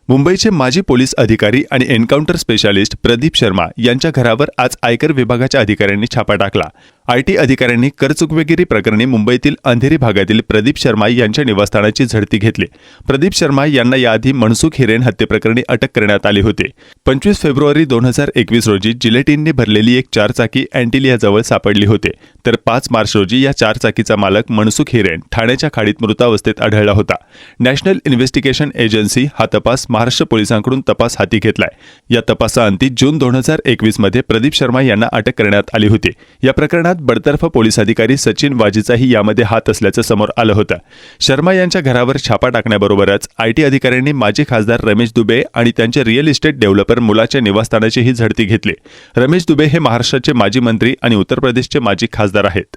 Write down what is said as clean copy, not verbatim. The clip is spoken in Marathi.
मुंबईचे माजी पोलीस अधिकारी आणि एन्काउंटर स्पेशालिस्ट प्रदीप शर्मा यांच्या घरावर आज आयकर विभागाच्या अधिकाऱ्यांनी छापा टाकला। आयटी अधिकाऱ्यांनी करचुकवेगिरी प्रकरणी मुंबईतील अंधेरी भागातील प्रदीप शर्मा यांच्या निवासस्थानाची झडती घेतली। प्रदीप शर्मा यांना याआधी मनसुख हिरेन हत्येप्रकरणी अटक करण्यात आली होती। 25 फेब्रुवारी 2021 रोजी जिलेटिनने भरलेली एक चारचाकी अँटिलियाजवळ सापडली होती, तर 5 मार्च रोजी या चारचाकीचा मालक मनसुख हिरेन ठाण्याच्या खाडीत मृतावस्थेत आढळला होता। नॅशनल इन्व्हेस्टिगेशन एजन्सी हा तपास महाराष्ट्र पोलिसांकडून तपास हाती घेतलाय। या तपासाअंती जून 2021 मध्ये प्रदीप शर्मा यांना अटक करण्यात आली होती। या प्रकरणात बडतर्फ पोलीस अधिकारी सचिन वाजीचाही यामध्ये हात असल्याचं समोर आलं होतं। शर्मा यांच्या घरावर छापा टाकण्याबरोबरच आयटी अधिकाऱ्यांनी माजी खासदार रमेश दुबे आणि त्यांचे रिअल इस्टेट डेव्हलपर मुलाच्या निवासस्थानाचीही झडती घेतली। रमेश दुबे हे महाराष्ट्राचे माजी मंत्री आणि उत्तर प्रदेशचे माजी खासदार आहेत।